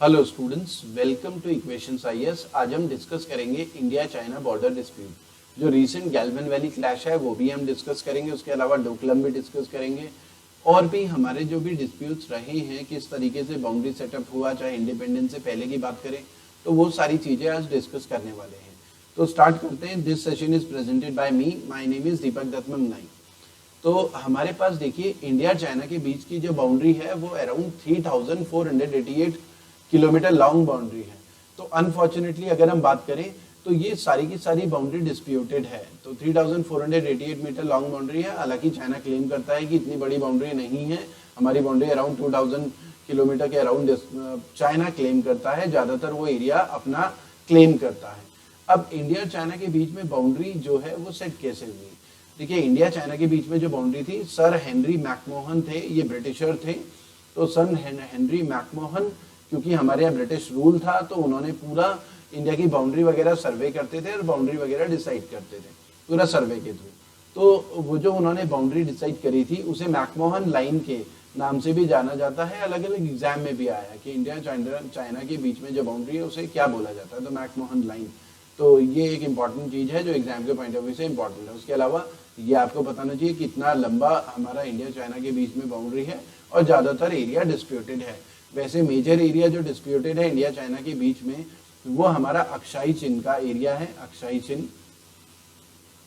Hello students, welcome two equations IAS. आज हम discuss करेंगे इंडिया चाइना बॉर्डर डिस्प्यूट। जो रीसेंट गैल्वन वैली क्लैश है वो भी हम डिस्कस करेंगे। उसके अलावा डोकलम भी डिस्कस करेंगे और भी हमारे जो भी डिस्प्यूट्स रहे हैं, किस तरीके से बाउंड्री सेटअप हुआ, चाहे इंडिपेंडेंस से पहले की बात करें तो वो सारी चीज़ें आज डिस्कस करने वाले हैं। तो स्टार्ट करते हैं। This session is presented by me, my name is Deepak Dutt Mangnai. तो हमारे पास देखिए, इंडिया चाइना के बीच की जो बाउंड्री है वो अराउंड 3488 किलोमीटर लॉन्ग बाउंड्री है। तो अनफॉर्चुनेटली अगर हम बात करें तो ये सारी की सारी बाउंड्री डिस्प्यूटेड है। तो 3488 मीटर लॉन्ग बाउंड्री है। हालांकि चाइना क्लेम करता है कि इतनी बड़ी बाउंड्री नहीं है, हमारी बाउंड्री अराउंड 2000 किलोमीटर के अराउंड चाइना क्लेम करता है। ज़्यादातर वो एरिया अपना क्लेम करता है। अब इंडिया चाइना के बीच में बाउंड्री जो है वो सेट कैसे हुई? देखिए, इंडिया चाइना के बीच में जो बाउंड्री थी, सर हेनरी मैकमोहन थे, ये ब्रिटिशर थे। तो सन हेनरी मैकमोहन, क्योंकि हमारे यहाँ ब्रिटिश रूल था, तो उन्होंने पूरा इंडिया की बाउंड्री वगैरह सर्वे करते थे और बाउंड्री वगैरह डिसाइड करते थे पूरा सर्वे के थ्रू। तो वो जो उन्होंने बाउंड्री डिसाइड करी थी उसे मैकमोहन लाइन के नाम से भी जाना जाता है। अलग अलग एग्जाम में भी आया कि इंडिया चाइना के बीच में जो बाउंड्री है उसे क्या बोला जाता है, तो मैकमोहन लाइन। तो ये एक इंपॉर्टेंट चीज़ है जो एग्जाम के पॉइंट ऑफ व्यू से इंपॉर्टेंट है। उसके अलावा ये आपको बताना चाहिए कितना लंबा हमारा इंडिया चाइना के बीच में बाउंड्री है और ज़्यादातर एरिया डिस्प्यूटेड है। वैसे मेजर एरिया जो डिस्प्यूटेड है इंडिया चाइना के बीच में वो हमारा अक्षाई चिन्ह का एरिया है, अक्षाई चिन्ह।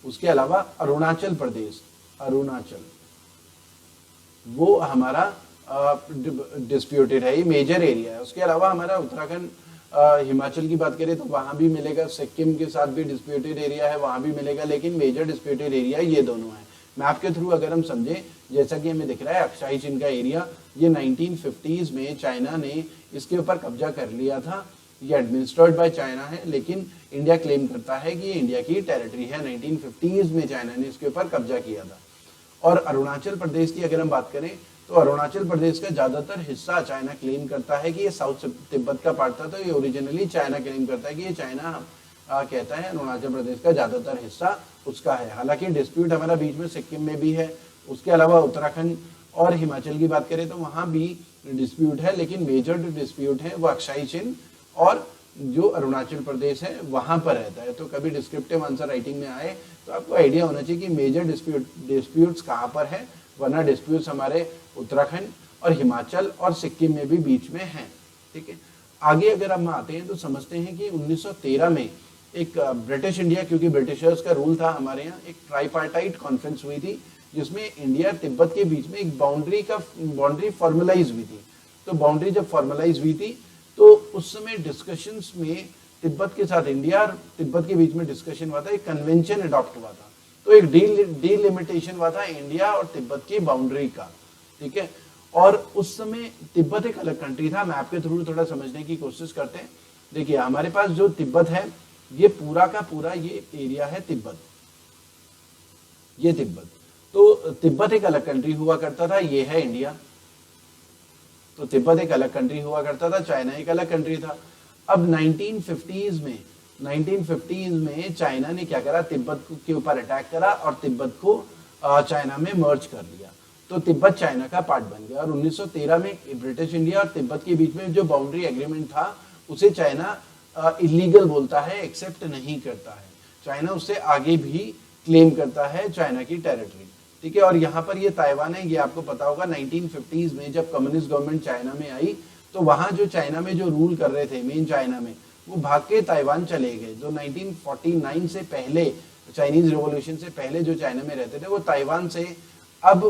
उसके अलावा अरुणाचल प्रदेश, अरुणाचल, वो हमारा डिस्प्यूटेड है, ये मेजर एरिया है। उसके अलावा हमारा उत्तराखंड, हिमाचल की बात करें तो वहां भी मिलेगा, सिक्किम के साथ भी डिस्प्यूटेड एरिया है, वहां भी मिलेगा, लेकिन मेजर डिस्प्यूटेड एरिया ये दोनों है। मैप के थ्रू अगर हम समझें, जैसा कि हमें दिख रहा है अक्षाई चिन्ह का एरिया, ये 1950s में चाइना ने इसके ऊपर कब्जा कर लिया था। ये एडमिनिस्ट्रेटेड बाय चाइना है, लेकिन इंडिया क्लेम करता है कि ये इंडिया की टेरिटरी है। 1950s में चाइना ने इसके ऊपर कब्जा किया था। और अरुणाचल प्रदेश की अगर हम बात करें तो अरुणाचल प्रदेश का ज्यादातर हिस्सा चाइना क्लेम करता है कि ये साउथ तिब्बत का पार्ट था। तो ये ओरिजिनली चाइना क्लेम करता है कि ये चाइना कहता है अरुणाचल प्रदेश का ज्यादातर हिस्सा उसका है। हालांकि डिस्प्यूट हमारा बीच में सिक्किम में भी है। उसके अलावा उत्तराखंड और हिमाचल की बात करें तो वहां भी डिस्प्यूट है, लेकिन मेजर डिस्प्यूट है वो अक्षाई चिन्ह और जो अरुणाचल प्रदेश है वहां पर रहता है। तो कभी डिस्क्रिप्टिव आंसर राइटिंग में आए तो आपको आइडिया होना चाहिए कि मेजर डिस्प्यूट्स कहाँ पर है, वरना डिस्प्यूट्स हमारे उत्तराखंड और हिमाचल और सिक्किम में भी बीच में हैं। ठीक है, आगे अगर हम आते हैं तो समझते हैं कि 1913 में एक ब्रिटिश इंडिया, क्योंकि ब्रिटिशर्स का रूल था हमारे यहाँ, एक ट्राइपार्टाइट कॉन्फ्रेंस हुई थी जिसमें इंडिया तिब्बत के बीच में एक बाउंड्री फॉर्मुलाइज हुई थी। तो बाउंड्री जब फॉर्मुलाइज हुई थी तो उस समय डिस्कशंस में तिब्बत के साथ इंडिया और तिब्बत के बीच में डिस्कशन हुआ था, एक कन्वेंशन अडॉप्ट हुआ था। तो एक डीलिमिटेशन हुआ था इंडिया और तिब्बत की बाउंड्री का। ठीक है, और उस समय तिब्बत एक अलग कंट्री था। मैप के थ्रू थोड़ा समझने की कोशिश करते हैं। देखिए, हमारे पास जो तिब्बत है ये पूरा का पूरा ये एरिया है तिब्बत, ये तिब्बत। तो तिब्बत एक अलग कंट्री हुआ करता था, ये है इंडिया। तो तिब्बत एक अलग कंट्री हुआ करता था, चाइना एक अलग कंट्री था। अब 1950s में चाइना ने क्या करा, तिब्बत के ऊपर अटैक करा और तिब्बत को चाइना में मर्ज कर लिया। तो तिब्बत चाइना का पार्ट बन गया। और 1913 में ब्रिटिश इंडिया और तिब्बत के बीच में जो बाउंड्री एग्रीमेंट था उसे चाइना इलीगल बोलता है, एक्सेप्ट नहीं करता है। चाइना उससे आगे भी क्लेम करता है चाइना की टेरिटरी। ठीक है, और यहाँ पर ये ताइवान है, ये आपको पता होगा 1950s में जब कम्युनिस्ट गवर्नमेंट चाइना में आई तो वहां जो चाइना में जो रूल कर रहे थे मेन चाइना में, वो भाग के ताइवान चले गए। जो 1949 से पहले, चाइनीज रिवॉल्यूशन से पहले जो चाइना में रहते थे वो ताइवान से अब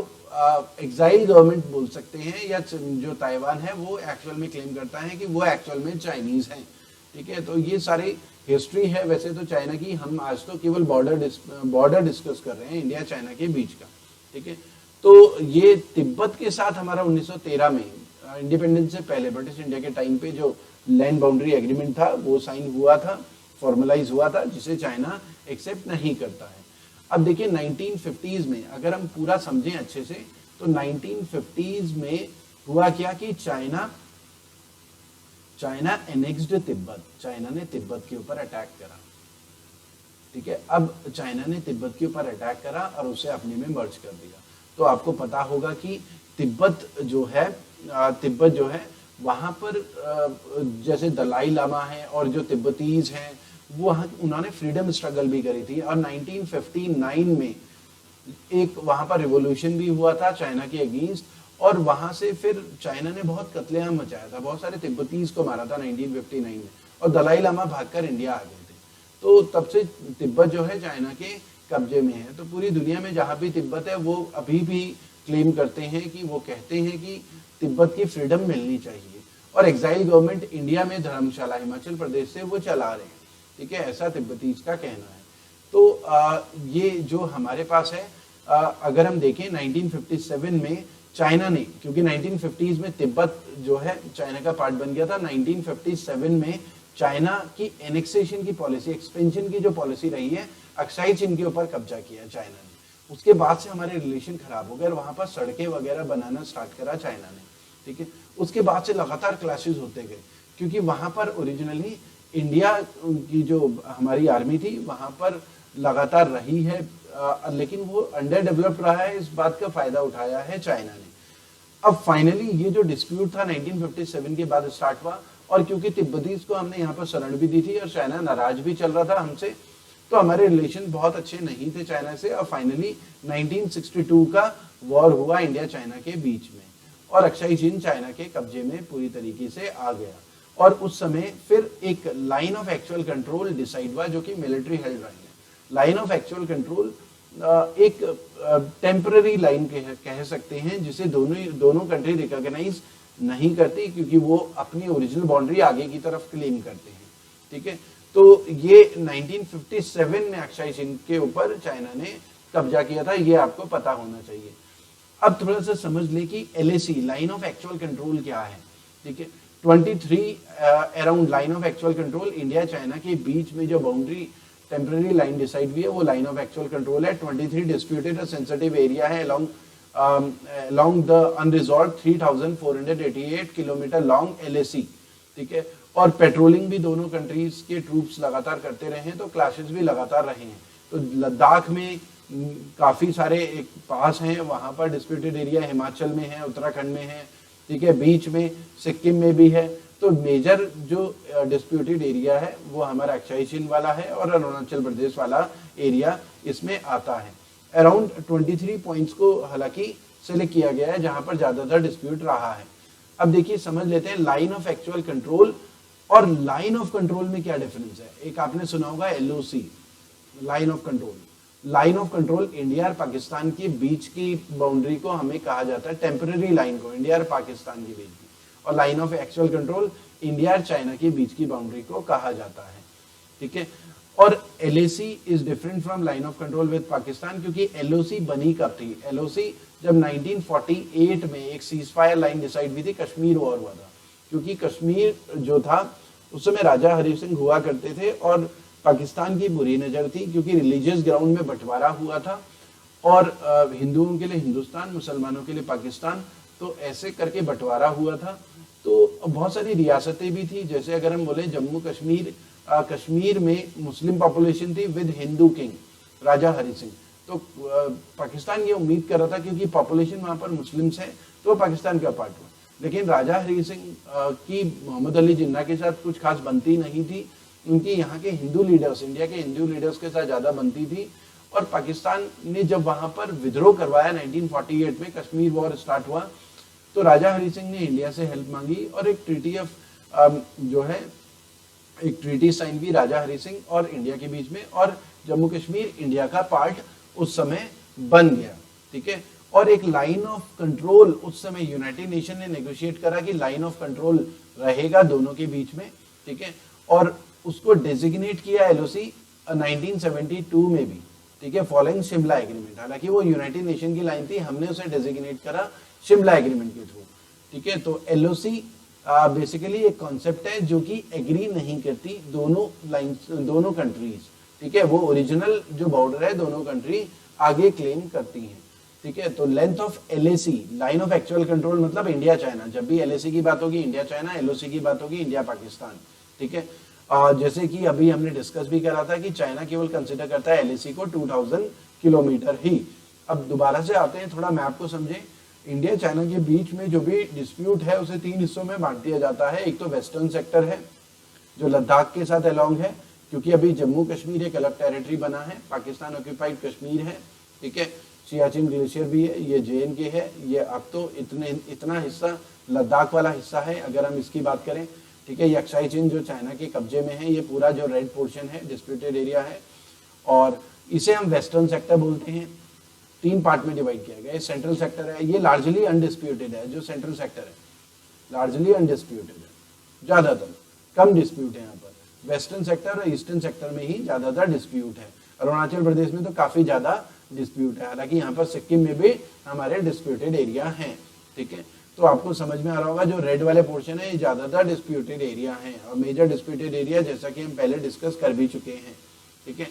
एग्जाइल गवर्नमेंट बोल सकते हैं, या जो ताइवान है वो एक्चुअल में क्लेम करता है कि वो एक्चुअल में चाइनीज हैं। ठीक है, तो ये सारी हिस्ट्री है वैसे तो चाइना की। हम आज तो केवल बॉर्डर डिस्कस कर रहे हैं इंडिया चाइना के बीच का। ठीक है, तो ये तिब्बत के साथ हमारा 1913 में इंडिपेंडेंस से पहले ब्रिटिश इंडिया के टाइम पे जो लैंड बाउंड्री एग्रीमेंट था वो साइन हुआ था, फॉर्मलाइज हुआ था, जिसे चाइना एक्सेप्ट नहीं करता है। अब देखिए 1950s में अगर हम पूरा समझें अच्छे से तो 1950s में हुआ क्या कि चाइना एनेक्स्ड तिब्बत, चाइना ने तिब्बत के ऊपर अटैक करा। ठीक है, अब चाइना ने तिब्बत के ऊपर अटैक करा और उसे अपने में मर्ज कर दिया। तो आपको पता होगा कि तिब्बत जो है वहां पर जैसे दलाई लामा है और जो तिब्बतीज हैं वो उन्होंने फ्रीडम स्ट्रगल भी करी थी। और 1959 में एक वहां पर रिवॉल्यूशन भी हुआ था चाइना के अगेंस्ट, और वहां से फिर चाइना ने बहुत कत्लेआम मचाया था, बहुत सारे तिब्बतीज को मारा था 1959 में, और दलाई लामा भागकर इंडिया आ गए थे। तो तब से तिब्बत जो है चाइना के कब्जे में है। तो पूरी दुनिया में जहां भी तिब्बत है वो अभी भी क्लेम करते हैं कि वो कहते हैं कि तिब्बत की फ्रीडम मिलनी चाहिए, और एक्साइल गवर्नमेंट इंडिया में धर्मशाला हिमाचल प्रदेश से वो चला रहे हैं, ठीक है, ऐसा तिब्बतीज का कहना है। तो ये जो हमारे पास है, अगर हम देखें 1957 में चाइना ने, क्योंकि 1950s में तिब्बत जो है चाइना का पार्ट बन गया था, 1957 में चाइना की एनेक्सेशन की पॉलिसी, एक्सपेंशन की जो पॉलिसी रही है, अक्साई चीन के ऊपर कब्जा किया चाइना ने। उसके बाद से हमारे रिलेशन खराब हो गए, वहां पर सड़कें वगैरह बनाना स्टार्ट करा चाइना ने, ठीक है। उसके बाद से लगातार क्लैशेस होते गए, क्योंकि वहां पर ओरिजिनली इंडिया की जो हमारी आर्मी थी वहां पर लगातार रही है, लेकिन वो अंडर डेवलप्ड रहा है, इस बात का फायदा उठाया है चाइना ने। अब फाइनली ये जो डिस्प्यूट था 1957 के बाद स्टार्ट हुआ, और क्योंकि तिब्बतीज को हमने यहाँ पर शरण भी दी थी और चाइना नाराज भी चल रहा था हमसे, तो हमारे रिलेशन बहुत अच्छे नहीं थे चाइना से। और फाइनली 1962 का वॉर हुआ इंडिया चाइना के बीच में, और अक्साई चीन चाइना के कब्जे में पूरी तरीके से आ गया। और उस समय फिर एक line of actual control decide हुआ, जो कि मिलिट्री हेल्ड लाइन है। लाइन ऑफ एक्चुअल कंट्रोल एक टेम्पररी लाइन कह सकते हैं, जिसे दोनों कंट्री रिकॉग्नाइज नहीं करती, क्योंकि वो अपनी ओरिजिनल बाउंड्री आगे की तरफ क्लेम करते हैं, ठीक है। तो ये 1957 में अक्साई चीन के ऊपर चाइना ने कब्जा किया था, ये आपको पता होना चाहिए। अब थोड़ा सा समझ ले कि LAC line of actual control क्या है, ठीक है। 23 around line of actual control, India China के बीच में जो बाउंड्री टेम्पररी लाइन डिसाइड हुई है वो लाइन ऑफ एक्चुअल कंट्रोल है। 23 डिस्प्यूटेड और सेंसिटिव एरिया है along the unresolved 3488 kilometre long LAC, ठीक है। और पेट्रोलिंग भी दोनों कंट्रीज के ट्रूप्स लगातार करते रहे हैं, तो क्लैशेस भी लगातार रहे हैं। तो लद्दाख में काफी सारे एक पास हैं, वहां पर डिस्प्यूटेड एरिया हिमाचल में है, उत्तराखंड में है, ठीक है, बीच में सिक्किम में भी है। तो मेजर जो डिस्प्यूटेड एरिया है वो हमारा अक्साई चीन वाला है, और अरुणाचल प्रदेश वाला एरिया इसमें आता है। अराउंड 23 पॉइंट्स को हालांकि सिलेक्ट किया गया है जहां पर ज्यादातर डिस्प्यूट रहा है। अब देखिए समझ लेते हैं लाइन ऑफ एक्चुअल कंट्रोल और लाइन ऑफ कंट्रोल में क्या डिफरेंस है। एक आपने सुना होगा LOC, line of control. Line of control India और पाकिस्तान के बीच की बाउंड्री को हमें कहा जाता है, टेम्पररी लाइन को, इंडिया और पाकिस्तान के बीच की। और line of actual control India और चाइना के बीच की बाउंड्री को कहा जाता है, ठीक है। और LAC is different from line of control with Pakistan, क्योंकि LOC बनी कब थी। LOC जब 1948 में एक सीज फायर लाइन डिसाइड हुई थी, कश्मीर वॉर हुआ था। क्योंकि कश्मीर जो था उस समय राजा हरि सिंह हुआ करते थे, और पाकिस्तान की बुरी नजर थी, क्योंकि रिलीजियस ग्राउंड में बंटवारा हुआ था, और हिंदुओं के लिए हिंदुस्तान, मुसलमानों के लिए पाकिस्तान, तो ऐसे करके बंटवारा हुआ था। तो बहुत सारी रियासतें भी थी, जैसे अगर हम बोले जम्मू कश्मीर, कश्मीर में मुस्लिम पॉपुलेशन थी विद हिंदू किंग राजा हरि सिंह। तो पाकिस्तान ये उम्मीद कर रहा था क्योंकि पॉपुलेशन वहां पर मुस्लिम्स है तो पाकिस्तान का पार्ट हुआ। लेकिन राजा हरि सिंह की मोहम्मद अली जिन्ना के साथ कुछ खास बनती नहीं थी, उनकी यहाँ के हिंदू लीडर्स, इंडिया के हिंदू लीडर्स के साथ ज्यादा बनती थी। और पाकिस्तान ने जब वहां पर विद्रोह करवाया 1948 में, कश्मीर वॉर स्टार्ट हुआ, तो राजा हरि सिंह ने इंडिया से हेल्प मांगी और एक ट्रीटी ऑफ जो है एक ट्रीटी साइन भी राजा हरि सिंह और इंडिया के बीच में, और जम्मू कश्मीर इंडिया का पार्ट उस समय बन गया, ठीक है। और एक लाइन ऑफ कंट्रोल उस समय यूनाइटेड नेशन ने नेगोशिएट करा कि लाइन ऑफ कंट्रोल रहेगा दोनों के बीच में, ठीक है। और उसको डेजिग्नेट किया LOC 1972 में भी, ठीक है, फॉलोइंग शिमला एग्रीमेंट। हालांकि वो यूनाइटेड नेशन की लाइन थी, हमने उसे डेजिग्नेट करा शिमला एग्रीमेंट के थ्रू, ठीक है। तो LOC बेसिकली एक कॉन्सेप्ट है जो कि एग्री नहीं करती दोनों लाइंस, दोनों कंट्रीज, ठीक है। वो ओरिजिनल जो बॉर्डर है दोनों कंट्री आगे क्लेम करती हैं, ठीक है। तो length of LAC, line of actual control, मतलब इंडिया चाइना, जब भी LAC की बात होगी इंडिया चाइना, LOC की बात होगी इंडिया पाकिस्तान, ठीक है। जैसे कि अभी हमने डिस्कस भी करा था कि चाइना केवल कंसिडर करता है LAC को 2000 किलोमीटर ही। अब दोबारा से आते हैं, थोड़ा मैप को समझें। इंडिया चाइना के बीच में जो भी डिस्प्यूट है उसे 3 हिस्सों में बांट दिया जाता है। एक तो वेस्टर्न सेक्टर है जो लद्दाख के साथ अलोंग है, क्योंकि अभी जम्मू कश्मीर एक अलग टेरिटरी बना है, पाकिस्तान ऑक्यूपाइड कश्मीर है, ठीक है। सियाचिन ग्लेशियर भी है, ये JNK है, ये अब तो इतना हिस्सा लद्दाख वाला हिस्सा है अगर हम इसकी बात करें, ठीक है। ये अक्साई चिन जो चाइना के कब्जे में है, ये पूरा जो रेड पोर्शन है डिस्प्यूटेड एरिया है, और इसे हम वेस्टर्न सेक्टर बोलते हैं। 3 पार्ट में डिवाइड किया गया है। सेंट्रल सेक्टर है, ये लार्जली अनडिस्प्यूटेड है, जो सेंट्रल सेक्टर है लार्जली अनडिस्प्यूटेड है, ज्यादातर कम डिस्प्यूट है यहाँ पर। वेस्टर्न सेक्टर और ईस्टर्न सेक्टर में ही ज्यादातर डिस्प्यूट है। अरुणाचल प्रदेश में तो काफी ज्यादा डिस्प्यूट है, हालांकि यहाँ पर सिक्किम में भी हमारे डिस्प्यूटेड एरिया हैं, ठीक है। तो आपको समझ में आ रहा होगा जो रेड वाले पोर्शन है ये ज्यादातर डिस्प्यूटेड एरिया है, और मेजर डिस्प्यूटेड एरिया जैसा कि हम पहले डिस्कस कर भी चुके हैं, ठीक है।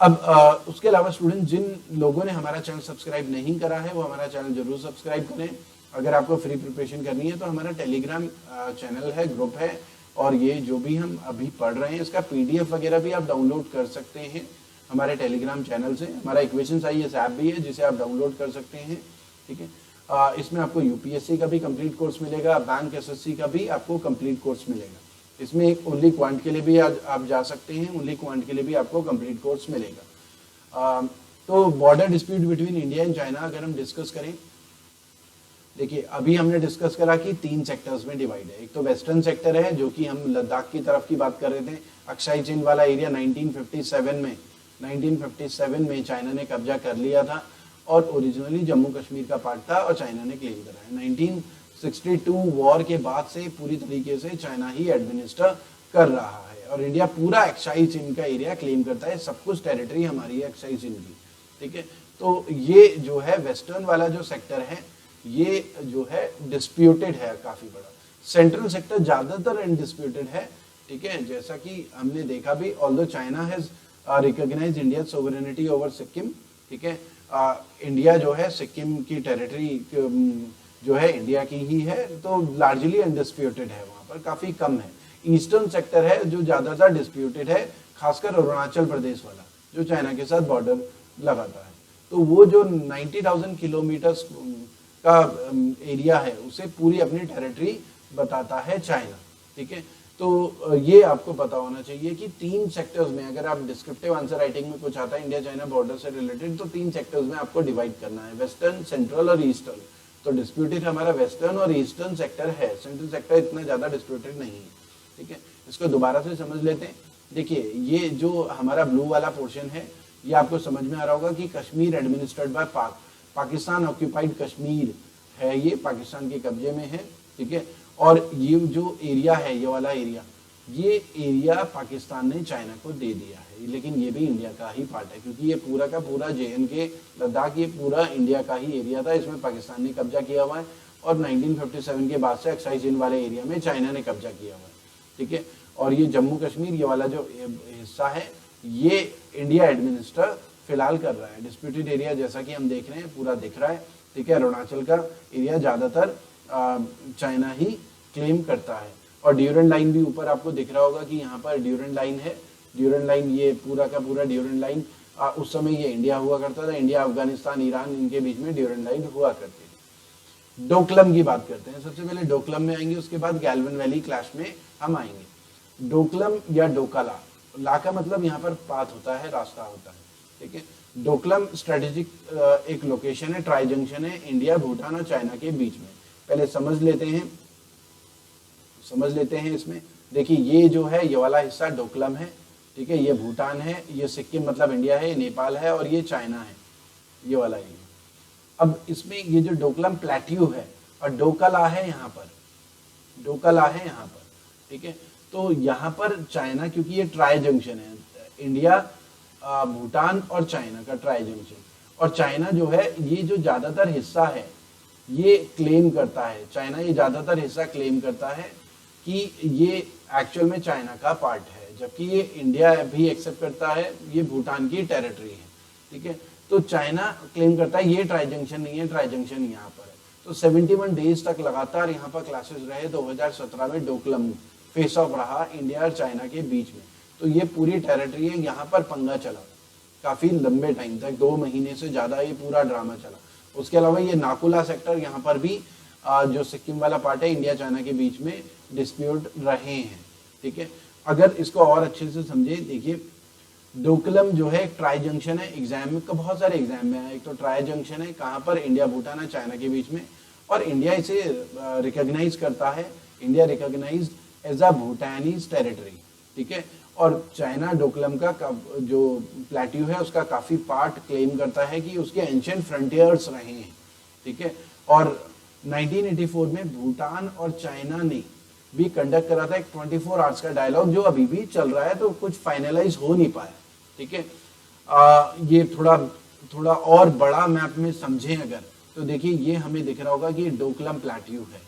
अब उसके अलावा स्टूडेंट, जिन लोगों ने हमारा चैनल सब्सक्राइब नहीं करा है वो हमारा चैनल जरूर सब्सक्राइब करें। अगर आपको फ्री प्रिपरेशन करनी है तो हमारा टेलीग्राम चैनल है, ग्रुप है, और ये जो भी हम अभी पढ़ रहे हैं इसका PDF वगैरह भी आप डाउनलोड कर सकते हैं हमारे टेलीग्राम चैनल से। हमारा इक्वेशंस IAS ऐप भी है जिसे आप डाउनलोड कर सकते हैं, ठीक है। इसमें आपको UPSC का भी कंप्लीट कोर्स मिलेगा, बैंक SSC का भी आपको कंप्लीट कोर्स मिलेगा। इसमें एक ओनली क्वांट के लिए भी आप जा सकते हैं, ओनली क्वांट के लिए भी आपको कंप्लीट कोर्स मिलेगा। तो border dispute between India and China अगर हम डिस्कस करें, देखिए अभी हमने डिस्कस करा कि 3 सेक्टर्स में डिवाइड है। एक तो वेस्टर्न सेक्टर है जो कि हम लद्दाख की तरफ की बात कर रहे थे, अक्साई चिन वाला एरिया 1957 में चाइना ने कब्जा कर लिया था, और ओरिजिनली जम्मू कश्मीर का पार्ट था और चाइना ने क्लेम करा है। 1962 वॉर के बाद से पूरी तरीके से चाइना ही एडमिनिस्टर कर रहा है, और इंडिया पूरा अक्साई चिन का एरिया क्लेम करता है, सब कुछ टेरिटरी हमारी है अक्साई चिन की, ठीक है। तो ये जो है वेस्टर्न वाला जो सेक्टर है ये जो है डिस्प्यूटेड है काफी बड़ा। सेंट्रल सेक्टर ज्यादातर अनडिस्प्यूटेड है, ठीक है। जैसा कि हमने देखा भी, although China has recognised India sovereignty over Sikkim, ठीक है। इंडिया जो है सिक्किम की टेरिटरी जो है इंडिया की ही है, तो लार्जली अनडिस्प्यूटेड है, वहां पर काफी कम है। ईस्टर्न सेक्टर है जो ज्यादातर डिस्प्यूटेड है, खासकर अरुणाचल प्रदेश वाला जो चाइना के साथ बॉर्डर लगाता है। तो वो जो 90,000 किलोमीटर का एरिया है उसे पूरी अपनी टेरिटरी बताता है चाइना, ठीक है। तो ये आपको पता होना चाहिए कि 3 सेक्टर्स में, अगर आप डिस्क्रिप्टिव आंसर राइटिंग में कुछ आता है इंडिया चाइना बॉर्डर से रिलेटेड, तो 3 सेक्टर्स में आपको डिवाइड करना है, वेस्टर्न, सेंट्रल और ईस्टर्न। तो डिस्प्यूटेड हमारा वेस्टर्न और ईस्टर्न सेक्टर है, सेंट्रल सेक्टर इतना ज्यादा डिस्प्यूटेड नहीं है, ठीक है। इसको दोबारा से समझ लेते हैं। देखिए ये जो हमारा ब्लू वाला पोर्शन है ये आपको समझ में आ रहा होगा कि Kashmir administered by Pakistan occupied Kashmir है, ये पाकिस्तान के कब्जे में है, ठीक है। और ये जो एरिया है, ये वाला एरिया, ये एरिया पाकिस्तान ने चाइना को दे दिया है, लेकिन ये भी इंडिया का ही पार्ट है, क्योंकि ये पूरा का पूरा JNK लद्दाख ये पूरा इंडिया का ही एरिया था, इसमें पाकिस्तान ने कब्जा किया हुआ है, और 1957 के बाद से अक्साई चिन वाले एरिया में चाइना ने कब्जा किया हुआ है, ठीक है। और ये जम्मू कश्मीर ये वाला जो हिस्सा है ये इंडिया एडमिनिस्टर फिलहाल कर रहा है। डिस्प्यूटेड एरिया जैसा कि हम देख रहे हैं पूरा दिख रहा है, ठीक है। अरुणाचल का एरिया ज्यादातर चाइना ही क्लेम करता है, और ड्यूरेंट लाइन भी ऊपर आपको दिख रहा होगा कि यहाँ पर ड्यूरेंट लाइन है। ड्यूरेंट लाइन ये पूरा का पूरा ड्यूरेंट लाइन, उस समय ये इंडिया हुआ करता था, इंडिया, अफगानिस्तान, ईरान, इनके बीच में ड्यूरेंट लाइन हुआ करती थी। डोकलम की बात करते हैं, सबसे पहले डोकलम में आएंगे, उसके बाद गैल्वन वैली क्लैश में हम आएंगे। डोकलम या डोकाला, ला का मतलब यहाँ पर पाथ होता है, रास्ता होता है, ठीक है। डोकलम स्ट्रेटेजिक एक लोकेशन है, ट्राई जंक्शन है इंडिया, भूटान और चाइना के बीच में। पहले समझ लेते हैं इसमें। देखिए ये जो है ये वाला हिस्सा डोकलम है, ठीक है। ये भूटान है, ये सिक्किम मतलब इंडिया है, ये नेपाल है, और ये चाइना है, ये वाला एरिया। अब इसमें ये जो डोकलम प्लेट्यू है और डोकाला है यहाँ पर, डोकाला है यहाँ पर, ठीक है। तो यहाँ पर चाइना, क्योंकि ये ट्राई जंक्शन है, इंडिया, भूटान और चाइना का ट्राई जंक्शन, और चाइना जो है ये जो ज्यादातर हिस्सा है ये क्लेम करता है, चाइना ये ज्यादातर हिस्सा क्लेम करता है कि ये एक्चुअल में चाइना का पार्ट है, जबकि ये इंडिया भी एक्सेप्ट करता है ये भूटान की टेरिटरी है, ठीक है। तो चाइना क्लेम करता है ये ट्राई जंक्शन नहीं है, ट्राई जंक्शन यहाँ पर है। तो 71 डेज तक लगातार यहाँ पर क्लासेस रहे। 2017 में डोकलम फेस ऑफ रहा इंडिया और चाइना के बीच में। तो ये पूरी टेरिटरी है, यहाँ पर पंगा चला काफी लंबे टाइम तक, 2 महीने से ज्यादा ये पूरा ड्रामा चला। उसके अलावा ये नाकुला सेक्टर, यहाँ पर भी जो सिक्किम वाला पार्ट है, इंडिया चाइना के बीच में डिस्प्यूट रहे हैं। ठीक है, अगर इसको और अच्छे से समझे, देखिए डोकलम जो है एक ट्राई जंक्शन है, एग्जाम का बहुत सारे एग्जाम में है। एक तो ट्राई जंक्शन है, कहाँ पर इंडिया, भूटान और चाइना के बीच में, और इंडिया इसे रिकॉग्नाइज करता है। India recognise as a Bhutanese territory. ठीक है, और चाइना डोकलम का जो प्लेट्यू है उसका काफी पार्ट क्लेम करता है कि उसके एंशिएंट फ्रंटियर्स रहे हैं। ठीक है, और 1984 में भूटान और चाइना ने भी कंडक्ट करा था एक 24 आवर्स का डायलॉग, जो अभी भी चल रहा है, तो कुछ फाइनलाइज हो नहीं पाया। ठीक है, ये थोड़ा और बड़ा मैप में समझें अगर, तो देखिए ये हमें दिख रहा होगा कि ये डोकलम प्लेट्यू है।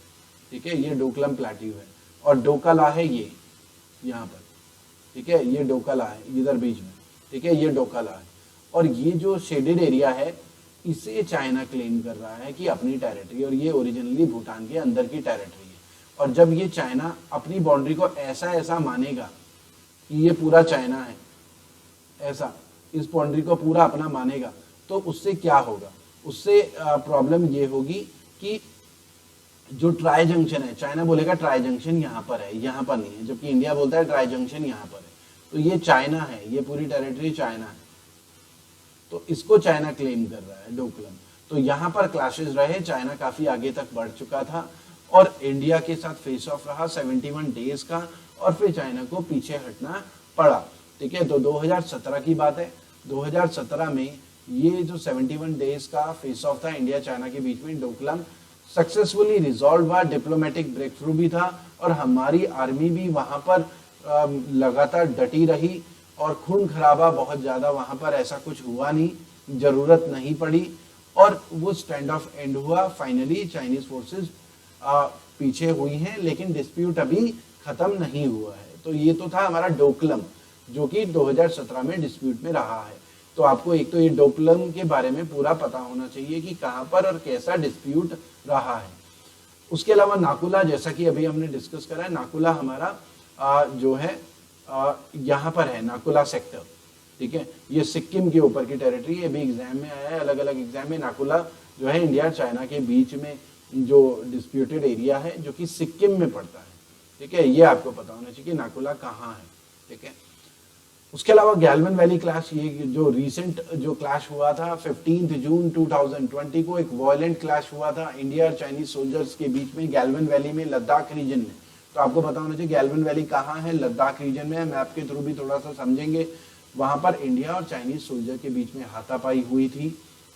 ठीक है, ये डोकलम प्लेट्यू है, और डोकाला है ये यहाँ पर। ठीक है, ये डोकाला है इधर बीच में। ठीक है, ये डोकाला है, और ये जो शेडेड एरिया है इसे चाइना क्लेम कर रहा है कि अपनी टेरिटरी, और ये ओरिजिनली भूटान के अंदर की टेरिटरी है। और जब ये चाइना अपनी बाउंड्री को ऐसा मानेगा कि ये पूरा चाइना है, ऐसा इस बाउंड्री को पूरा अपना मानेगा, तो उससे क्या होगा? उससे प्रॉब्लम ये होगी कि जो ट्राई जंक्शन है, चाइना बोलेगा ट्राई जंक्शन यहाँ पर है, यहाँ पर नहीं है, जबकि इंडिया बोलता है ट्राई जंक्शन यहाँ पर है। तो ये चाइना है, ये पूरी टेरिटरी चाइना है, तो इसको चाइना क्लेम कर रहा है डोकलम। तो यहाँ पर क्लैशेस रहे, चाइना काफी आगे तक बढ़ चुका था और इंडिया के साथ फेस ऑफ रहा 71 डेज का, और फिर चाइना को पीछे हटना पड़ा। ठीक है, तो 2017 की बात है। 2017 में ये जो 71 डेज का फेस ऑफ था इंडिया चाइना के बीच में, डोकलम सक्सेसफुली रिजॉल्व हुआ, डिप्लोमेटिक ब्रेक थ्रू भी था, और हमारी आर्मी भी वहां पर लगातार डटी रही, और खून खराबा बहुत ज्यादा वहां पर ऐसा कुछ हुआ नहीं, जरूरत नहीं पड़ी, और वो स्टैंड ऑफ एंड हुआ। फाइनली चाइनीज फोर्सेस पीछे हुई हैं, लेकिन डिस्प्यूट अभी खत्म नहीं हुआ है। तो ये तो था हमारा डोकलम, जो कि 2017 में डिस्प्यूट में रहा है। तो आपको एक तो ये डोकलम के बारे में पूरा पता होना चाहिए कि कहां पर और कैसा डिस्प्यूट रहा है। उसके अलावा नाकुला, जैसा कि अभी हमने डिस्कस करा है, नाकुला हमारा जो है यहाँ पर है, नाकुला सेक्टर। ठीक है, ये सिक्किम के ऊपर की टेरिटरी, ये भी एग्जाम में आया है, अलग अलग एग्जाम में। नाकुला जो है इंडिया चाइना के बीच में जो डिस्प्यूटेड एरिया है, जो कि सिक्किम में पड़ता है। ठीक है, ये आपको पता होना चाहिए कि नाकुला कहाँ है। ठीक है, उसके अलावा गैल्वन वैली क्लैश, ये जो रिसेंट जो क्लैश हुआ था 15 जून 2020 को, एक वायलेंट क्लैश हुआ था इंडिया और चाइनीज सोल्जर्स के बीच में गैल्वन वैली में, लद्दाख रीजन में। तो आपको पता होना चाहिए गैल्वन वैली कहाँ है, लद्दाख रीजन में है। मैप के थ्रू भी थोड़ा सा समझेंगे। वहां पर इंडिया और चाइनीज सोल्जर के बीच में हाथापाई हुई थी।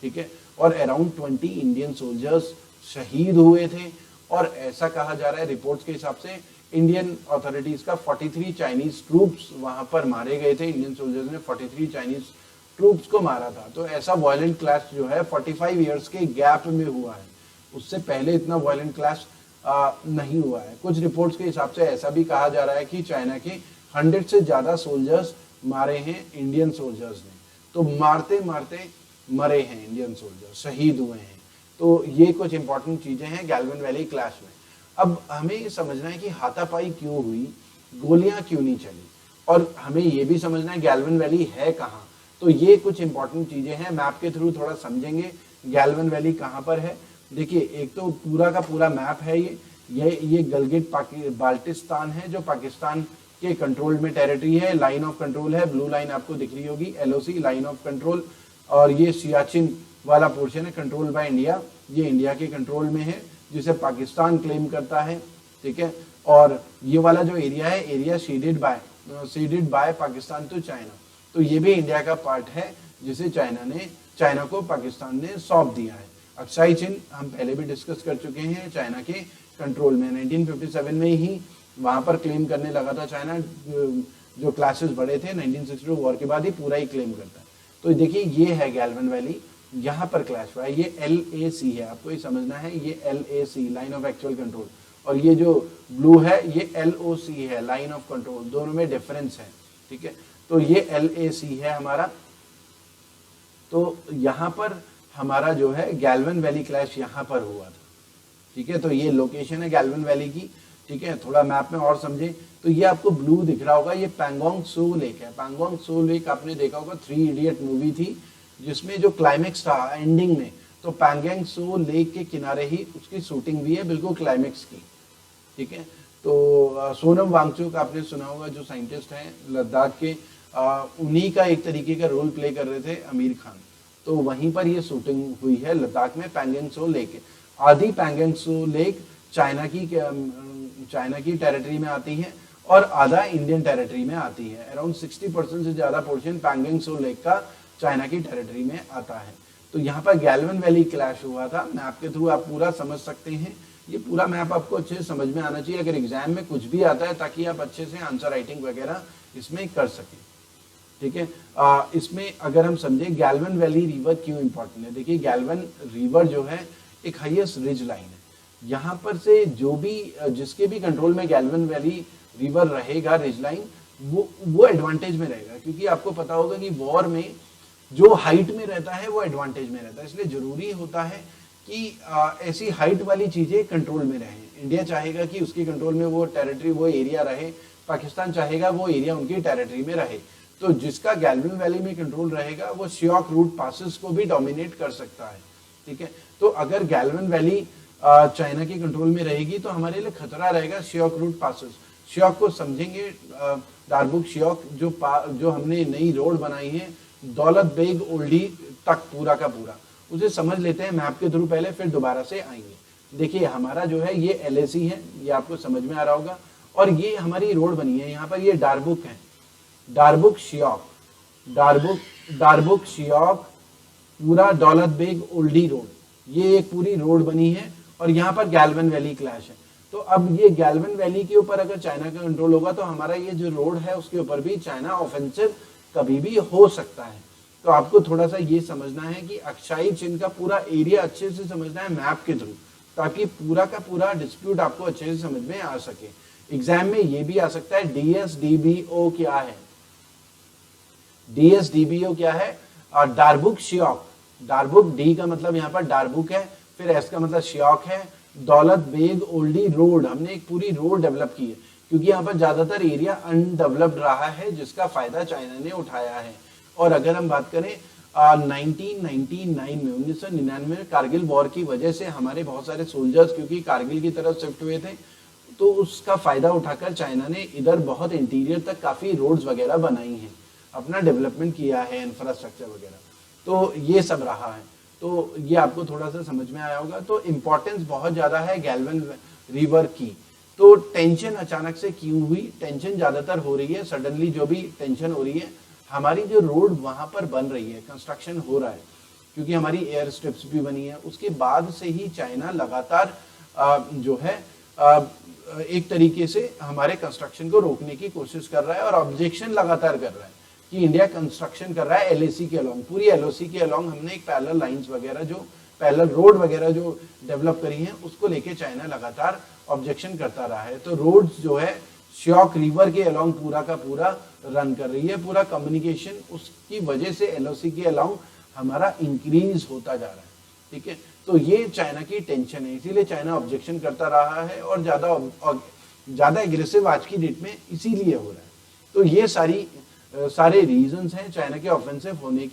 ठीक है, और अराउंड 20 इंडियन सोल्जर्स शहीद हुए थे, और ऐसा कहा जा रहा है रिपोर्ट्स के हिसाब से इंडियन अथॉरिटीज का 43 चाइनीज ट्रूप्स वहां पर मारे गए थे। इंडियन सोल्जर्स ने 43 चाइनीज ट्रूप्स को मारा था। तो ऐसा वायलेंट क्लैश जो है 45 इयर्स के गैप में हुआ है, उससे पहले इतना वायलेंट क्लैश नहीं हुआ है। कुछ रिपोर्ट्स के हिसाब से ऐसा भी कहा जा रहा है कि चाइना के 100 से ज्यादा सोल्जर्स मारे हैं इंडियन सोल्जर्स ने। तो मारते मारते मरे हैं इंडियन सोल्जर्स, शहीद हुए हैं। तो ये कुछ इंपॉर्टेंट चीजें हैं गैल्वन वैली क्लैश में। अब हमें ये समझना है कि हाथापाई क्यों हुई, गोलियां क्यों नहीं चली, और हमें ये भी समझना है गैल्वन वैली है कहाँ। तो ये कुछ इंपॉर्टेंट चीजें हैं, मैप के थ्रू थोड़ा समझेंगे गैल्वन वैली कहाँ पर है। देखिए, एक तो पूरा का पूरा मैप है ये गलगिट बाल्टिस्तान है, जो पाकिस्तान के कंट्रोल में टेरिटरी है। लाइन ऑफ कंट्रोल है, ब्लू लाइन आपको दिख रही होगी, LOC लाइन ऑफ कंट्रोल। और ये सियाचिन वाला पोर्शन है कंट्रोल बाय इंडिया, ये इंडिया के कंट्रोल में है, जिसे पाकिस्तान क्लेम करता है। ठीक है, और ये वाला जो एरिया है, area ceded by Pakistan to China. तो ये भी इंडिया का पार्ट है, जिसे चाइना को पाकिस्तान ने सौंप दिया है। अक्साई चिन हम पहले भी डिस्कस कर चुके हैं, चाइना के कंट्रोल में 1957 में ही वहां पर क्लेम करने लगा था चाइना। जो क्लासेस बड़े थे 1962 वॉर के बाद ही पूरा ही क्लेम करता है। तो देखिए, ये है गैल्वन वैली, यहाँ पर क्लैश हुआ है। ये LAC है, आपको ये समझना है, ये LAC line of actual control, और ये जो ब्लू है ये LOC है लाइन ऑफ कंट्रोल, दोनों में डिफरेंस है। ठीक है, तो ये LAC है हमारा। तो यहाँ पर हमारा जो है गैल्वन वैली क्लैश यहाँ पर हुआ था। ठीक है, तो ये लोकेशन है गैल्वन वैली की। ठीक है, थोड़ा मैप में और समझे तो ये आपको ब्लू दिख रहा होगा, ये पैंगोंग सो लेक है। पैंगोंग सो लेक आपने देखा होगा, 3 इडियट मूवी थी, जिसमें जो क्लाइमेक्स था एंडिंग में, तो पैंगोंग सो लेक के किनारे ही उसकी शूटिंग हुई है, बिल्कुल क्लाइमेक्स की। ठीक है, तो सोनम वांगचुक आपने सुना होगा, जो साइंटिस्ट हैं लद्दाख के, उन्हीं का एक तरीके का रोल प्ले कर रहे थे आमिर खान। तो वहीं पर ये शूटिंग हुई है लद्दाख में, पैंगोंग सो लेक। आधी पैंगोंग सो लेक चाइना की टेरिटरी में आती है और आधा इंडियन टेरिटरी में आती है। अराउंड 60% से ज्यादा पोर्शन पैंगोंग सो लेक का चाइना की टेरिटरी में आता है। तो यहाँ पर गैल्वन वैली क्लैश हुआ था। मैप के थ्रू आप पूरा समझ सकते हैं, ये पूरा मैप आपको अच्छे से समझ में आना चाहिए अगर एग्जाम में कुछ भी आता है, ताकि आप अच्छे से आंसर राइटिंग वगैरह इसमें कर सकें। ठीक है, इसमें अगर हम समझे गैल्वन वैली रिवर क्यों इंपॉर्टेंट है। देखिए गैल्वन रिवर जो है एक हाईएस्ट रिज लाइन है, यहाँ पर से जो भी जिसके भी कंट्रोल में गैल्वन वैली रिवर रहेगा, रिज लाइन, वो एडवांटेज में रहेगा। क्योंकि आपको पता होगा कि वॉर में जो हाइट में रहता है वो एडवांटेज में रहता है, इसलिए जरूरी होता है कि ऐसी हाइट वाली चीजें कंट्रोल में रहें। इंडिया चाहेगा कि उसके कंट्रोल में वो टेरिटरी, वो एरिया रहे, पाकिस्तान चाहेगा वो एरिया उनकी टेरिटरी में रहे। तो जिसका गैल्वन वैली में कंट्रोल रहेगा वो श्योक रूट पासेस को भी डोमिनेट कर सकता है। ठीक है, तो अगर गैल्वन वैली चाइना के कंट्रोल में रहेगी तो हमारे लिए खतरा रहेगा श्योक रूट पासेस। श्योक को समझेंगे, डारबुक श्योक जो हमने नई रोड बनाई है दौलत बेग ओल्डी तक पूरा का पूरा, उसे समझ लेते हैं मैप के थ्रू पहले, फिर दोबारा से आएंगे। देखिए हमारा जो है ये LAC है, ये आपको समझ में आ रहा होगा, और ये हमारी रोड बनी है। यहाँ पर ये डारबुक है, डारबुक श्योक पूरा दौलत बेग ओल्डी रोड, ये एक पूरी रोड बनी है। और यहाँ पर गैल्वन वैली क्लैश है। तो अब ये गैल्वन वैली के ऊपर अगर चाइना का कंट्रोल होगा तो हमारा ये जो रोड है उसके ऊपर भी चाइना ऑफेंसिव कभी भी हो सकता है। तो आपको थोड़ा सा ये समझना है कि अक्षाई चिन्ह का पूरा एरिया अच्छे से समझना है मैप के थ्रू, ताकि पूरा का पूरा डिस्प्यूट आपको अच्छे से समझ में आ सके। एग्जाम में ये भी आ सकता है DSDBO क्या है, DSDBO क्या है, डारबुक श्योक, डारबुक डी का मतलब यहाँ पर डारबुक है, फिर एस का मतलब श्योक है, दौलत बेग ओल्डी रोड, हमने एक पूरी रोड डेवलप की है क्योंकि यहाँ पर ज्यादातर एरिया अनडेवलप्ड रहा है जिसका फायदा चाइना ने उठाया है। और अगर हम बात करें 1999 में कारगिल वॉर की वजह से हमारे बहुत सारे सोल्जर्स क्योंकि कारगिल की तरफ शिफ्ट हुए थे, तो उसका फायदा उठाकर चाइना ने इधर बहुत इंटीरियर तक काफी रोड्स वगैरह बनाई हैं, अपना डेवलपमेंट किया है, इंफ्रास्ट्रक्चर वगैरह, तो ये सब रहा है। तो ये आपको थोड़ा सा समझ में आया होगा। तो इम्पोर्टेंस बहुत ज्यादा है गैल्वन रिवर की। तो टेंशन अचानक से क्यों हुई, टेंशन ज्यादातर हो रही है, सडनली जो भी टेंशन हो रही है, हमारी जो रोड वहां पर बन रही है, कंस्ट्रक्शन हो रहा है, क्योंकि हमारी एयर स्ट्रिप्स भी बनी है, उसके बाद से ही चाइना लगातार जो है एक तरीके से हमारे कंस्ट्रक्शन को रोकने की कोशिश कर रहा है और ऑब्जेक्शन लगातार कर रहा है कि इंडिया कंस्ट्रक्शन कर रहा है LAC के अलोंग, पूरी LOC के अलोंग हमने एक पैरेलल लाइंस वगैरह, जो पैरेलल रोड वगैरह जो डेवलप करी हैं, उसको लेके चाइना लगातार ऑब्जेक्शन करता रहा है। तो रोड्स जो है श्योक रिवर के अलोंग पूरा का पूरा रन कर रही है, पूरा कम्युनिकेशन उसकी वजह से LOC के अलोंग हमारा इंक्रीज होता जा रहा है। ठीक है, तो ये चाइना की टेंशन है, इसीलिए चाइना ऑब्जेक्शन करता रहा है और ज्यादा एग्रेसिव आज की डेट में इसीलिए हो रहा है। तो ये सारे रीजंस हैं चाइना के ऑफेंसिव होने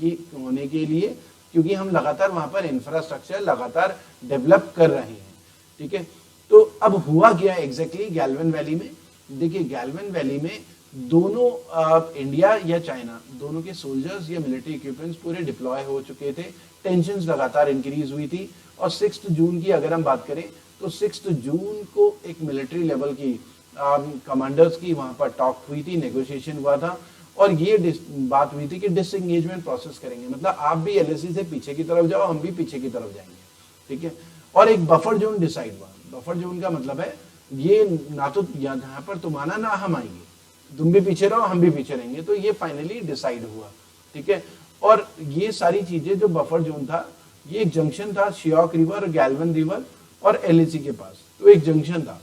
के लिए, क्योंकि हम लगातार वहां पर इंफ्रास्ट्रक्चर लगातार डेवलप कर रहे हैं। ठीक है, तो अब हुआ क्या एग्जैक्टली गैल्वन वैली में। देखिए गैल्वन वैली में दोनों इंडिया या चाइना दोनों के सोल्जर्स या मिलिट्री इक्विपमेंट्स पूरे डिप्लॉय हो चुके थे, टेंशंस लगातार इंक्रीज हुई थी। और 6 जून की अगर हम बात करें तो 6 जून को एक मिलिट्री लेवल की कमांडर्स की वहां पर टॉक हुई थी, नेगोशिएशन हुआ था, और ये बात हुई थी कि डिसएंगेजमेंट प्रोसेस करेंगे, मतलब आप भी LAC से पीछे की तरफ जाओ, हम भी पीछे की तरफ जाएंगे। ठीक है, और एक बफर जोन डिसाइड हुआ। बफर जोन का मतलब है ये ना तो यहाँ पर तुम आना ना हम आएंगे, तुम भी पीछे रहो हम भी पीछे रहेंगे, तो ये फाइनली डिसाइड हुआ। ठीक है, और ये सारी चीजें जो बफर जोन था, ये एक जंक्शन था श्योक रिवर, गैल्वन रिवर और LAC के पास, तो एक जंक्शन था।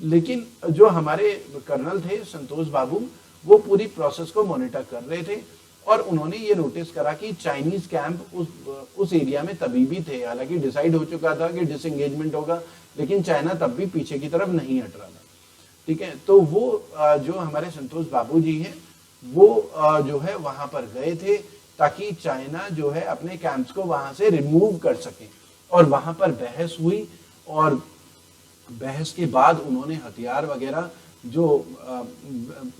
लेकिन जो हमारे कर्नल थे संतोष बाबू, वो पूरी प्रोसेस को मॉनिटर कर रहे थे और उन्होंने ये नोटिस करा कि चाइनीज कैंप उस एरिया में तभी भी थे, हालांकि डिसाइड हो चुका था कि डिसएंगेजमेंट होगा, लेकिन चाइना तब भी पीछे की तरफ नहीं हट रहा था। ठीक है, तो वो जो हमारे संतोष बाबू जी हैं वो जो है वहां पर गए थे ताकि चाइना जो है अपने कैंप्स को वहां से रिमूव कर सके। और वहां पर बहस हुई और बहस के बाद उन्होंने हथियार वगैरह जो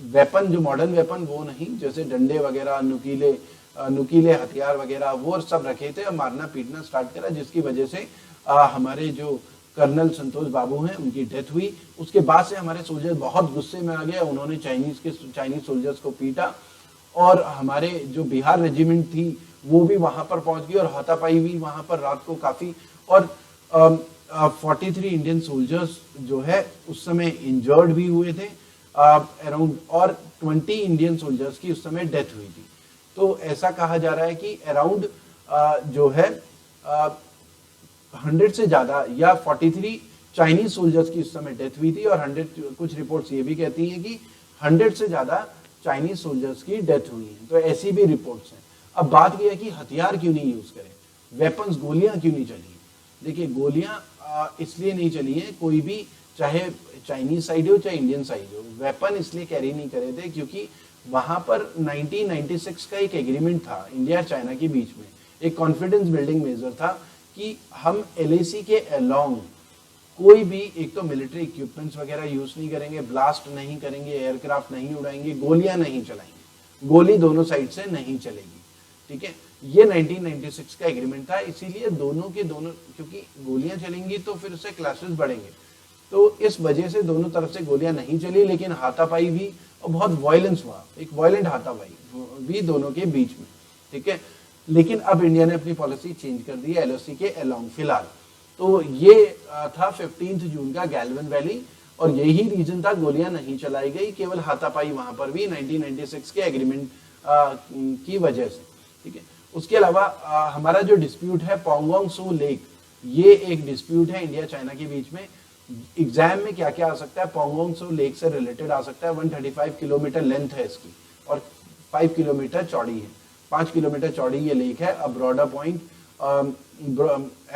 वेपन, जो मॉडर्न वेपन वो नहीं, जैसे डंडे वगैरह, नुकीले हथियार वगैरह वो सब रखे थे और मारना पीटना स्टार्ट करा, जिसकी वजह से हमारे जो कर्नल संतोष बाबू हैं उनकी डेथ हुई। उसके बाद से हमारे सोल्जर्स बहुत गुस्से में आ गए, उन्होंने चाइनीज सोल्जर्स को पीटा और हमारे जो बिहार रेजिमेंट थी वो भी वहां पर पहुंच गई और हाथापाई भी वहां पर रात को काफी। और 43 इंडियन सोल्जर्स जो है उस समय इंजर्ड भी हुए थे अराउंड, और 20 इंडियन सोल्जर्स की उस समय डेथ हुई थी। तो ऐसा कहा जा रहा है कि अराउंड जो है 100 से ज्यादा या 43 चाइनीज सोल्जर्स की उस समय डेथ हुई थी, और 100, कुछ रिपोर्ट्स ये भी कहती हैं कि 100 से ज्यादा चाइनीज सोल्जर्स की डेथ हुई है। तो ऐसी भी रिपोर्ट्स हैं। अब बात यह है कि हथियार क्यों नहीं यूज करें, वेपन्स, गोलियां क्यों नहीं चली। देखिए गोलियां इसलिए नहीं चली है, कोई भी चाहे चाइनीज साइड हो चाहे इंडियन साइड हो, वेपन इसलिए कैरी नहीं करे थे क्योंकि वहां पर 1996 का एक एग्रीमेंट था इंडिया चाइना के बीच में, एक कॉन्फिडेंस बिल्डिंग मेजर था कि हम LAC के अलोंग कोई भी, एक तो मिलिट्री इक्विपमेंट्स वगैरह यूज नहीं करेंगे, ब्लास्ट नहीं करेंगे, एयरक्राफ्ट नहीं उड़ाएंगे, गोलियां नहीं चलाएंगे, गोली दोनों साइड से नहीं चलेगी। ठीक है, ये 1996 का एग्रीमेंट था। इसीलिए दोनों के दोनों, क्योंकि गोलियां चलेंगी तो फिर उससे क्लैशेस बढ़ेंगे, तो इस वजह से दोनों तरफ से गोलियां नहीं चली, लेकिन हाथापाई भी और बहुत वायलेंस हुआ, एक वायलेंट हाथापाई भी दोनों के बीच में। ठीक है, लेकिन अब इंडिया ने अपनी पॉलिसी चेंज कर दी है LOC के अलोंग फिलहाल। तो ये था 15 जून का गैल्वन वैली, और यही रीजन था, गोलियां नहीं चलाई गई, केवल हाथापाई वहां पर भी 1996 के एग्रीमेंट की वजह से। ठीक है, उसके अलावा हमारा जो डिस्प्यूट है पोंगोंग सो लेक, ये एक डिस्प्यूट है इंडिया चाइना के बीच में। एग्जाम में क्या क्या आ सकता है, पोंगोंग सो लेक से रिलेटेड आ सकता है। 135 किलोमीटर लेंथ है इसकी और 5 किलोमीटर चौड़ी है, 5 किलोमीटर चौड़ी ये लेक है। अब broader point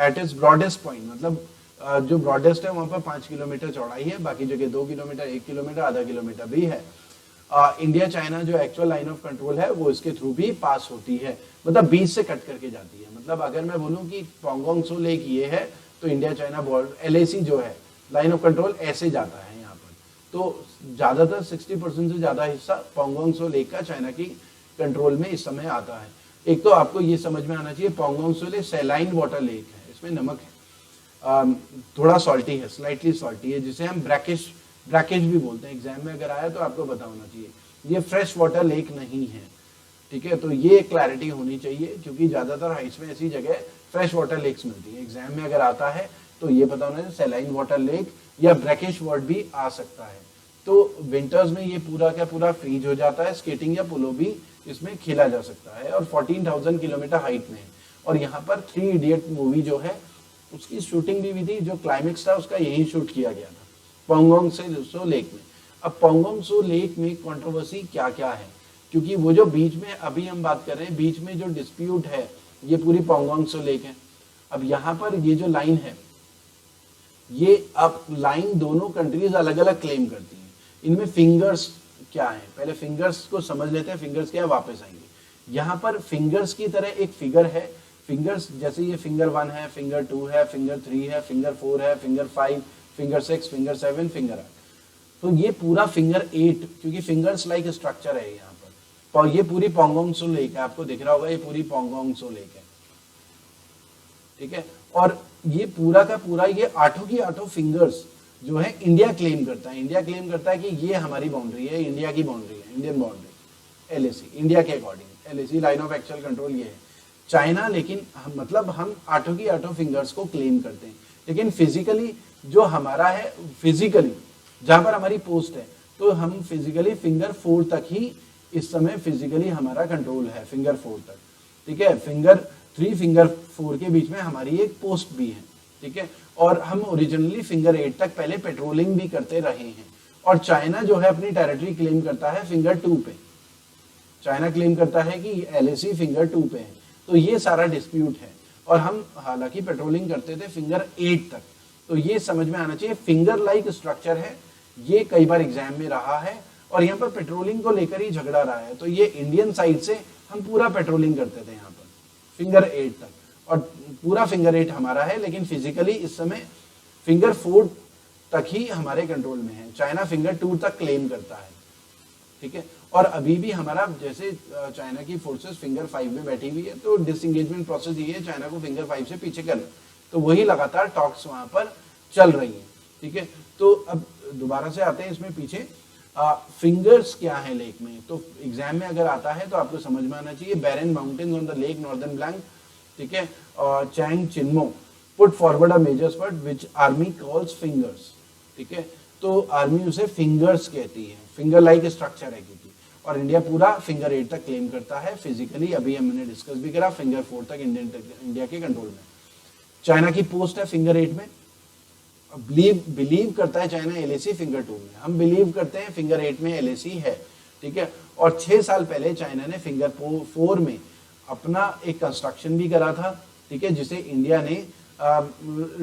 at is broadest point, मतलब जो ब्रॉडेस्ट है वहां पर 5 किलोमीटर चौड़ाई है, बाकी जगह 2 किलोमीटर, 1 किलोमीटर, आधा किलोमीटर भी है। इंडिया चाइना जो एक्चुअल लाइन ऑफ कंट्रोल है वो इसके थ्रू भी पास होती है, मतलब बीच से कट करके जाती है। मतलब अगर मैं बोलूं कि पोंगोंग सो लेक ये है तो इंडिया चाइना बॉर्डर LAC जो है लाइन ऑफ कंट्रोल ऐसे जाता है यहाँ पर। तो ज्यादातर 60% से ज्यादा हिस्सा पोंगोंग सो लेक का चाइना की कंट्रोल में इस समय आता है। एक तो आपको ये समझ में आना चाहिए, पोंगोंग सो लेक सैलाइन वाटर लेक है, इसमें नमक है, थोड़ा सॉल्टी है, स्लाइटली सॉल्टी है, जिसे हम ब्रैकेज भी बोलते हैं। एग्जाम में अगर आया तो आपको पता होना चाहिए, ये फ्रेश वाटर लेक नहीं है। ठीक है, तो ये क्लैरिटी होनी चाहिए, क्योंकि ज्यादातर हाइट्स में ऐसी जगह फ्रेश वाटर लेक्स मिलती है। एग्जाम में अगर आता है तो ये पता होना चाहिए, सैलाइन वाटर लेक या ब्रैकेज वर्ड भी आ सकता है। तो विंटर्स में ये पूरा का पूरा फ्रीज हो जाता है, स्केटिंग या पुलो भी इसमें खेला जा सकता है, और 14,000 किलोमीटर हाइट में है। और यहाँ पर 3 इडियट मूवी जो है उसकी शूटिंग भी हुई थी, जो क्लाइमेक्स था उसका यही शूट किया गया था पोंगोंग सो लेक में। अब पोंगोंग सो लेक में कंट्रोवर्सी क्या क्या है, क्योंकि वो जो बीच में अभी हम बात कर रहे हैं, बीच में जो डिस्प्यूट है ये पूरी पोंगोंग सो लेक है। अब यहाँ पर ये जो लाइन है, ये अब लाइन दोनों कंट्रीज अलग अलग क्लेम करती हैं। इनमें फिंगर्स क्या है, पहले फिंगर्स को समझ लेते हैं, फिंगर्स क्या है वापस आएंगे। यहाँ पर फिंगर्स की तरह एक फिगर है, फिंगर्स जैसे ये फिंगर 1 है, फिंगर 2 है, फिंगर 3 है, फिंगर 4 है, फिंगर 5, फिंगर 6, फिंगर 7, फिंगर 8। तो ये पूरा फिंगर 8, क्योंकि फिंगर्स लाइक स्ट्रक्चर है यहाँ पर। और ये पूरी पोंगोंग सो लेक है, आपको दिख रहा होगा ये पूरी पोंगोंग सो लेक है। ठीक है, और ये पूरा का पूरा ये 8 की 8 फिंगर्स जो है इंडिया क्लेम करता है। इंडिया क्लेम करता है कि ये हमारी बाउंड्री है, इंडिया की बाउंड्री है, इंडियन बाउंड्री, LAC इंडिया के according, LAC line of actual control ये है। चाइना लेकिन मतलब हम 8 की 8 फिंगर्स को क्लेम करते हैं, लेकिन फिजिकली जो हमारा है, फिजिकली जहां पर हमारी पोस्ट है, तो हम फिजिकली फिंगर 4 तक ही इस समय फिजिकली हमारा कंट्रोल है, फिंगर 4 तक। ठीक है, फिंगर 3 फिंगर 4 के बीच में हमारी एक पोस्ट भी है। ठीक है, और हम ओरिजिनली फिंगर 8 तक पहले पेट्रोलिंग भी करते रहे हैं। और चाइना जो है अपनी टेरिटरी क्लेम करता है फिंगर 2 पे, चाइना क्लेम करता है कि LAC फिंगर 2 पे है। तो ये सारा डिस्प्यूट है, और हम हालांकि पेट्रोलिंग करते थे फिंगर 8 तक। तो ये समझ में आना चाहिए, फिंगर लाइक स्ट्रक्चर है, ये कई बार एग्जाम में रहा है, और यहाँ पर पेट्रोलिंग को लेकर ही झगड़ा रहा है। तो ये इंडियन साइड से हम पूरा पेट्रोलिंग करते थे यहाँ पर फिंगर 8 तक, और पूरा फिंगर 8 हमारा है, लेकिन फिजिकली इस समय फिंगर 4 तक ही हमारे कंट्रोल में है। चाइना फिंगर 2 तक क्लेम करता है, ठीक है। और अभी भी हमारा जैसे चाइना की फोर्सेस फिंगर 5 में बैठी हुई है, तो डिसएंगेजमेंट प्रोसेस ये है चाइना को फिंगर 5 से पीछे करना, तो वही लगातार टॉक्स वहां पर चल रही है, ठीक है। तो अब दोबारा से आते हैं इसमें पीछे, फिंगर्स क्या है लेक में, तो एग्जाम में अगर आता है तो आपको समझ में आना चाहिए, barren mountains on the lake northern blank, ठीक है, और Chang Chenmo put forward a major spot which army calls fingers, ठीक है। तो आर्मी उसे फिंगर्स कहती है, फिंगर लाइक स्ट्रक्चर है क्योंकि, और इंडिया पूरा फिंगर 8 तक क्लेम करता है फिजिकली, अभी हमने डिस्कस भी करा, फिंगर 4 तक इंडिया के कंट्रोल में। चाइना की पोस्ट है फिंगर 8 में, बिलीव करता है चाइना एलएसी फिंगर 2 में, हम बिलीव करते हैं फिंगर 8 में एलएसी है, ठीक है। और 6 साल पहले चाइना ने फिंगर 4 में अपना एक कंस्ट्रक्शन भी करा था, ठीक है, जिसे इंडिया ने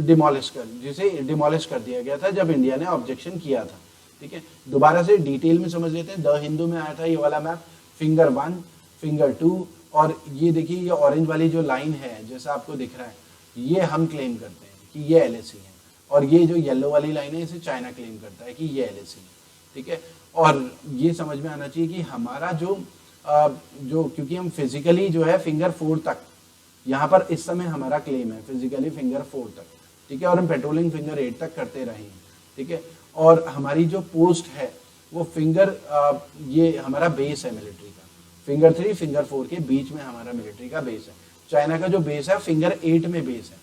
डिमोलिश कर दिया गया था जब इंडिया ने ऑब्जेक्शन किया था, ठीक है। दोबारा से डिटेल में समझ लेते हैं, द हिंदू में आया था ये वाला मैप, फिंगर 1, फिंगर 2, और ये देखिए ये ऑरेंज वाली जो लाइन है जैसा आपको दिख रहा है, ये हम क्लेम करते हैं कि ये एलएसी है, और ये जो येलो वाली लाइन है इसे चाइना क्लेम करता है कि ये एलएसी है, ठीक है। और ये समझ में आना चाहिए कि हमारा जो क्योंकि हम फिजिकली जो है फिंगर 4 तक यहाँ पर इस समय हमारा क्लेम है फिजिकली फिंगर 4 तक, ठीक है, और हम पेट्रोलिंग फिंगर 8 तक करते रहे हैं, ठीक है। और हमारी जो पोस्ट है वो फिंगर ये हमारा बेस है मिलिट्री का, फिंगर 3 फिंगर 4 के बीच में हमारा मिलिट्री का बेस है। चाइना का जो बेस है फिंगर 8 में बेस है,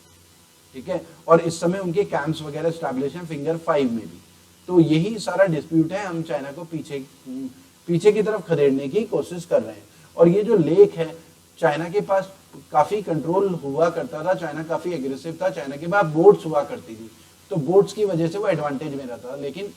ठीक है, और इस समय उनके कैंप्स वगैरह स्टैब्लिश हैं फिंगर 5 में भी। तो यही सारा डिस्प्यूट है, हम चाइना को पीछे की तरफ खदेड़ने की कोशिश कर रहे हैं। और ये जो लेक है, चाइना के पास काफी कंट्रोल हुआ करता था, चाइना काफी एग्रेसिव था, चाइना के पास बोट्स हुआ करती थी, तो बोट्स की वजह से वो एडवांटेज में रहता था। लेकिन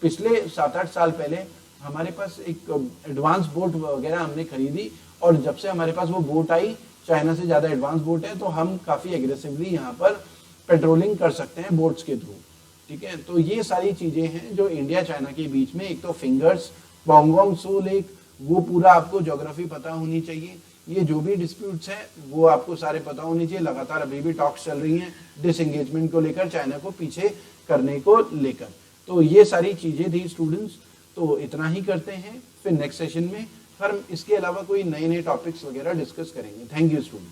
पिछले 7-8 साल पहले हमारे पास एक एडवांस बोट वगैरह हमने खरीदी, और जब से हमारे पास वो बोट आई, चाइना से ज्यादा एडवांस बोट है, तो हम काफी एग्रेसिवली यहाँ पर पेट्रोलिंग कर सकते हैं बोट्स के थ्रू, ठीक है। तो ये सारी चीजें हैं जो इंडिया चाइना के बीच में, एक तो फिंगर्स, बोंगोंग सू लेक, वो पूरा आपको ज्योग्राफी पता होनी चाहिए, ये जो भी डिस्प्यूट्स हैं वो आपको सारे पता होने चाहिए। लगातार अभी भी टॉक्स चल रही हैं डिसएंगेजमेंट को लेकर, चाइना को पीछे करने को लेकर। तो ये सारी चीजें थी स्टूडेंट्स, तो इतना ही करते हैं, फिर नेक्स्ट सेशन में हम इसके अलावा कोई नए टॉपिक्स वगैरह डिस्कस करेंगे। Thank you student.